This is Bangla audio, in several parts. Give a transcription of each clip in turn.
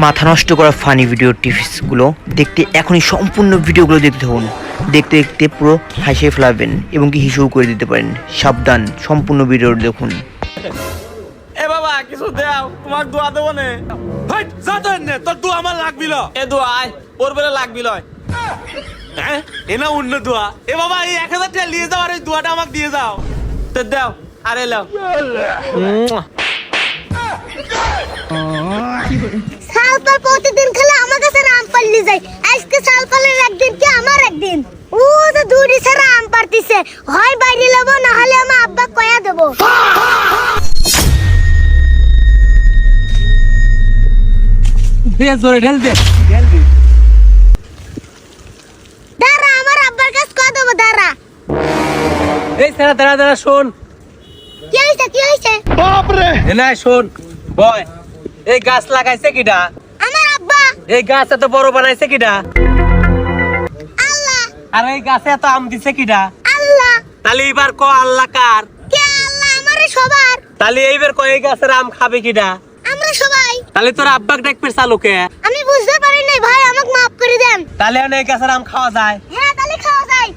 মাথা নষ্ট করা ফানি ভিডিও টিপসগুলো দেখতে এখনই সম্পূর্ণ ভিডিওগুলো দেখতে থাকুন। দেখতে দেখতে পুরো হাসিয়ে ফেলাবেন এবং কি হিসেব করে দিতে পারেন। সাবধান, সম্পূর্ণ ভিডিও দেখুন। এ বাবা কিছু দাও, তোমার দোয়া দেবো নে। হাট যা তো নে, তোর দোয়া আমার লাগবি ল। এ দোয়া আয়, ওর বেলা লাগবি লয়। হ্যাঁ এ না অন্য দোয়া। এ বাবা এই 1000 টাকা নিয়ে যাও আর এই দোয়াটা আমাকে দিয়ে যাও। তো দাও আরে লাও। সালপাল প্রতিদিন খেলে আমার কাছে আম পারলি যায়। আজকে সালপালের একদিন কি আমার একদিন। ও তো দুটি ছাড়া আম পারতিছে, হয় বাইরে লব না হলে আমার আব্বা কয়া দেব। বেশ জোরে ঢেল দে। দাঁড়া, আমার আব্বার কাছে কয়া দেব। দাঁড়া, এই দাঁড়া দাঁড়া দাঁড়া, শোন। কি হইছে কি হইছে? না শোন বয়, এই গাছ লাগাইছে কিডা? আমার আব্বা। এই গাছ এত বড় বানাইছে কিডা? আল্লাহ। আর এই গাছে এত আম দিছে কিডা? আল্লাহ। তাহলে এবার ক আল্লাহ কার? কে আল্লাহ? আমারে সবার। তাহলে এইবার ক এই গাছের আম খাবে কিডা? আমরা সবাই। তাহলে তোর আব্বাক ডাকবে চালুকে। আমি বুঝতে পারি নাই ভাই, আমাকে মাফ করে দেন। তাহলে এই গাছের আম খাওয়া যায়? হ্যাঁ তাহলে খাওয়া যায়।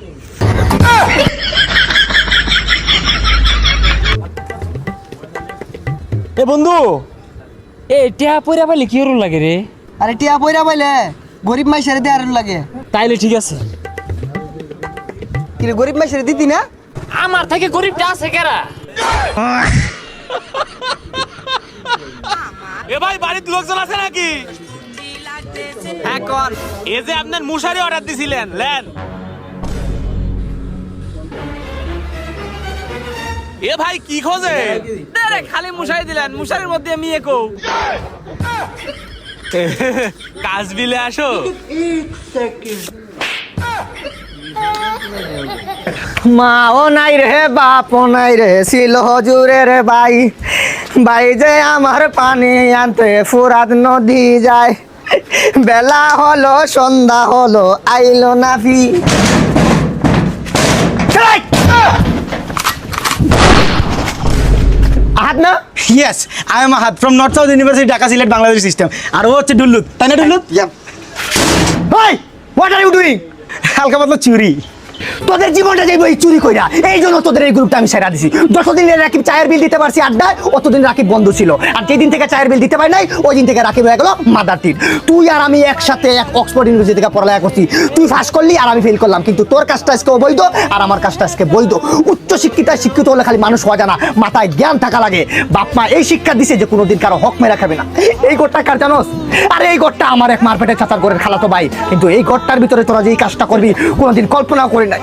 এ বন্ধু, এ টিয়া পয়রা পাইলে কি রুল লাগে রে? আরে টিয়া পয়রা পাইলে গরিব মাইসের দেয়ার লাগে। তাইলে ঠিক আছে। কি রে, গরিব মাইসের দিতি না? আমার থেকে গরিবটা আছে কেরা? এ ভাই বাড়িতে লোকজন আছে নাকি? হ্যাঁ কর। এ যে আপনার মুশারি অর্ডার দিছিলেন লেন। এ ভাই কি খোঁজে? আরে খালি মুশারি দিলেন, মুশারির মধ্যে আমি একো কাজ বিলে আসো। মাও নাই রে বাপও নাই রে, ছিল হজুরের ভাই। ভাই যে আমার পানি আনতে ফুরাত নদী যায়। বেলা হলো সন্ধ্যা হলো আইলো না ফি। আহাদ না? Yes, I am Ahad from North South University, Dhaka, Silet, Bangladesh system. আর ও হচ্ছে ডুল্লুত, তাই না ডুল্লুত? ভাই, what are you doing? হালকা পাতলা চুরি। তোদের জীবনটা যাইব এই চুরি কইরা। এই জন্য তোদের এই গ্রুপটা আমি সেরা দিছি। 10 দিন রাকিব চায়ের বিল দিতে পারছি আড্ডায়, অতদিন রাকিব বন্ধ ছিল। আর যেদিন থেকে চায়ের বিল দিতে পারি নাই, ওই দিন থেকে রাকিব হয়ে গেল মাদার তীর। তুই আর আমি একসাথে এক অক্সফোর্ড ইউনিভার্সিটি থেকে পড়ালেখা করছি। তুই ফাঁস করলি আর আমি ফেল করলাম, কিন্তু তোর কাজটা আজকে অবৈধ আর আমার কাজটা আজকে বৈধ। উচ্চ শিক্ষিত হলে খালি মানুষ হওয়া যায় না, মাথায় জ্ঞান থাকা লাগে। বাপ মা এই শিক্ষা দিছে যে কোনোদিন কারো হক মেরা খাবে না। এই ঘরটা কার জানোস? আর এই ঘরটা আমার এক মারপেটের চাচার ঘরের খালাতো ভাই। কিন্তু এই ঘরটার ভিতরে তোরা যে এই কাজটা করবি কোনোদিন কল্পনাও করি নাই।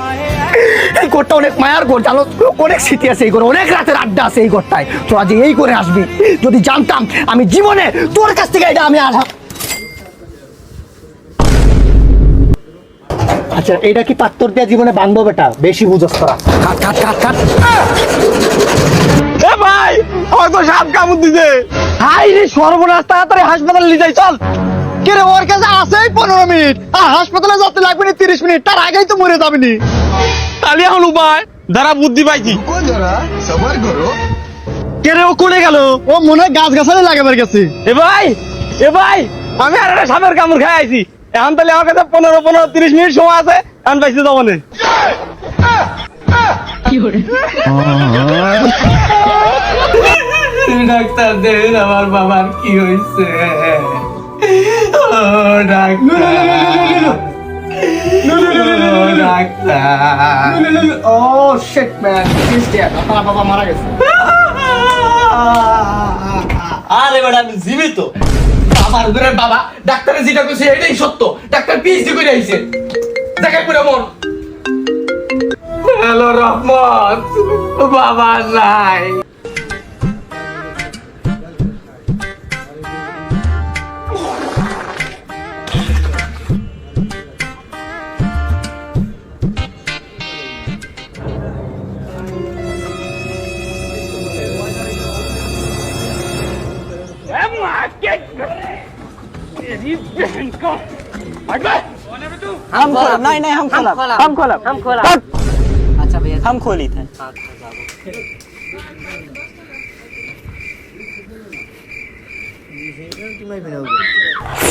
এই ঘরটা অনেক মায়ার ঘর, জানো, অনেক স্মৃতি আছে এই ঘরে, অনেক রাতের আড্ডা আছে এই ঘরটায়। তোরা যে এই করে আসবি, যদি জানতাম আমি জীবনে তোর কাছ থেকে এটা আমি আর। আচ্ছা এইটা কি পাত্তর দেওয়া জীবনে বান্ধব? বেটা বেশি বুঝস তোরা। কাট কাট কাট কাট। এ ভাই আমার তো সাপ কামড় দিছে। হাই রে সর্বনাশ, তাড়াতাড়ি হাসপাতালে নিয়ে যাই চল। কে রে, ওর কাছে আছেই 15 মিনিট আর হাসপাতালে যেতে লাগবে না 30 মিনিট, তার আগেই তো মরে যাবি নি। তাহলে এখন উপায় দাঁড়া, বুদ্ধি পাইছি। কে রে, ও কোনে গেল? ও মনে হয় গাছ গাছালি লাগাবার গেছে। এ ভাই আমি আর একটা সাপের কামড় খাই আইছি। এখন তাহলে আমার কাছে 15-30 মিনিট সময় আছে, এখন পাইছি যাবো না। ডাক্তার দেখেন আমার বাবার কি হয়েছে। ও doctor, oh shit man, is dead. আপনার বাবা মারা গেছে। আরে বেটা আমি জীবিত। আমার ঘরে বাবা ডাক্তারে যেটা কইছে এটাই সত্য। ডাক্তার পিএইচডি করে আইছে। দেখা করে মন। হ্যালো রহমত, বাবা নাই। हम खोला नहीं नहीं हम खोला अच्छा भैया हम खोली थे। মাইবে না ওকে